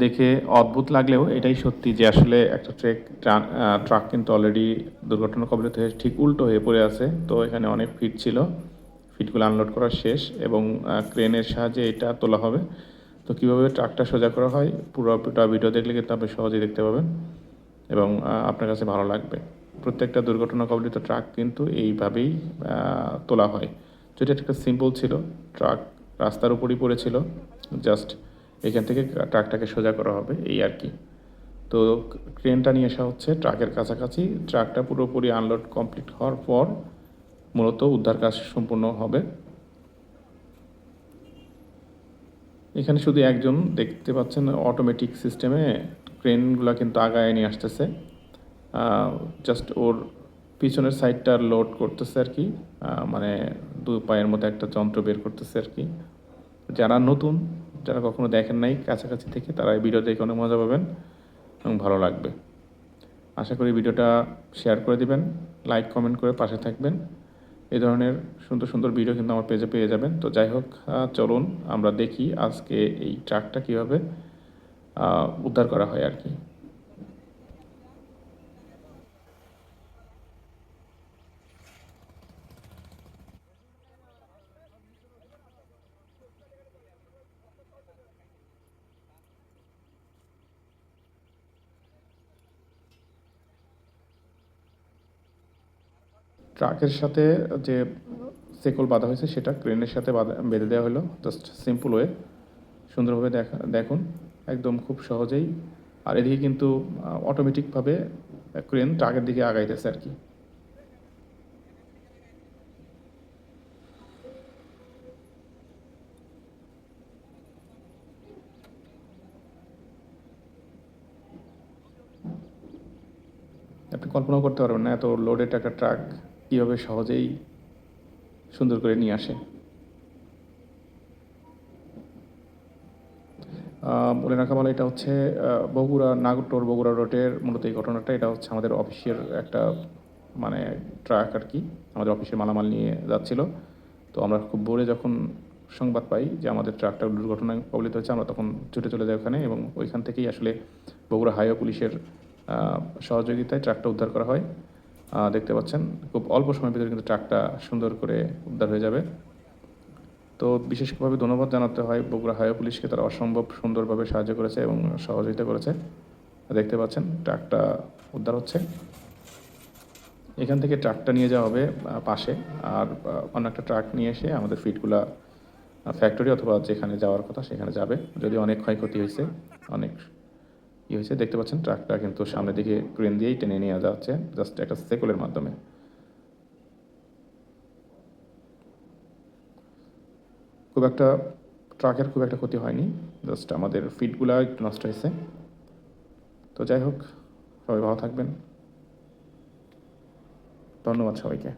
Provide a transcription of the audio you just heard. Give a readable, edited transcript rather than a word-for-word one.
দেখে অদ্ভুত লাগলেও এটাই সত্যি যে আসলে একটা ট্রাক কিন্তু অলরেডি দুর্ঘটনা কবলিত হয়ে ঠিক উল্টো হয়ে পড়ে আছে। তো এখানে অনেক ফিট ছিল, ফিটগুলো আনলোড করা শেষ এবং ক্রেনের সাহায্যে এটা তোলা হবে। তো কীভাবে ট্রাকটা সোজা করা হয় পুরোটা ভিডিও দেখলে কিন্তু আপনি সহজেই দেখতে পাবেন এবং আপনার কাছে ভালো লাগবে। প্রত্যেকটা দুর্ঘটনা কবলিত ট্রাক কিন্তু এইভাবেই তোলা হয়। তো এটা একটা সিম্পল ছিল, ট্রাক রাস্তার উপরই পড়েছিল, জাস্ট এখান থেকে ট্রাকটাকে সোজা করা হবে এই আর কি। তো ক্রেনটা নিয়ে আসা হচ্ছে ট্রাকের কাছাকাছি, ট্রাকটা পুরোপুরি আনলোড কমপ্লিট হওয়ার পর মূলত উদ্ধার কাজ সম্পূর্ণ হবে। এখানে শুধু একজন দেখতে পাচ্ছেন অটোমেটিক সিস্টেমে ক্রেনগুলো কিন্তু আগায় নিয়ে আসতেছে, জাস্ট ওর পিছনের সাইডটা লোড করতেছে আর কি, মানে দুই পায়ের মতো একটা যন্ত্র বের করতেছে আর কি। যারা নতুন, যারা কখনো দেখেন নাই কাছাকাছি থেকে, তারা এই ভিডিও দেখে অনেক মজা পাবেন এবং ভালো লাগবে। আশা করি ভিডিওটা শেয়ার করে দিবেন, লাইক কমেন্ট করে পাশে থাকবেন। এই ধরনের সুন্দর সুন্দর ভিডিও কিন্তু আমার পেজে পেয়ে যাবেন। তো যাই হোক, চলুন আমরা দেখি আজকে এই ট্রাকটা কীভাবে উদ্ধার করা হয় আর কি। ট্রাকের সাথে যে সেকল বাঁধা হয়েছে সেটা ক্রেনের সাথে বেঁধে দেওয়া হলো, জাস্ট সিম্পল ওয়ে। সুন্দরভাবে দেখুন, একদম খুব সহজেই। আর এদিকে কিন্তু অটোমেটিকভাবে ক্রেন ট্রাকের দিকে আগাইতেছে আর কি। আপনি কল্পনাও করতে পারবেন না এত লোডেড একটা ট্রাক কীভাবে সহজেই সুন্দর করে নিয়ে আসে। বলে রাখা ভালো, এটা হচ্ছে বগুড়া নাগরটোর বগুড়া রোডের মূলত এই ঘটনাটা। এটা হচ্ছে আমাদের অফিসের একটা মানে ট্রাক আর কি, আমাদের অফিসের মালামাল নিয়ে যাচ্ছিল। তো আমরা খুব ভোরে যখন সংবাদ পাই যে আমাদের ট্রাকটা দুর্ঘটনায় কবলিত হয়েছে, আমরা তখন ছুটে চলে যাই ওখানে এবং ওইখান থেকেই আসলে বগুড়া হাইওয়ে পুলিশের সহযোগিতায় ট্রাকটা উদ্ধার করা হয়। দেখতে পাচ্ছেন খুব অল্প সময়ের ভিতরে কিন্তু ট্রাকটা সুন্দর করে উদ্ধার হয়ে যাবে। তো বিশেষভাবে ধন্যবাদ জানাতে হয় বগুড়া হাইওয়ে পুলিশকে, তারা অসম্ভব সুন্দরভাবে সাহায্য করেছে এবং সহযোগিতা করেছে। দেখতে পাচ্ছেন ট্রাকটা উদ্ধার হচ্ছে। এখান থেকে ট্রাকটা নিয়ে যাওয়া হবে পাশে, আর অন্য একটা ট্রাক নিয়ে এসে আমাদের ফিটগুলা ফ্যাক্টরি অথবা যেখানে যাওয়ার কথা সেখানে যাবে। যদি অনেক ক্ষয়ক্ষতি হয়েছে, অনেক হয়েছে, দেখতে পাচ্ছেন ট্রাকটা কিন্তু সামনের দিকে ক্রেন দিয়েই টেনে নিয়ে যাচ্ছে, জাস্ট একটা সেকলের মাধ্যমে। খুব একটা ট্রাকের খুব একটা ক্ষতি হয়নি, জাস্ট আমাদের ফিটগুলো একটু নষ্ট হয়েছে। তো যাই হোক, সবাই ভালো থাকবেন, ধন্যবাদ সবাইকে।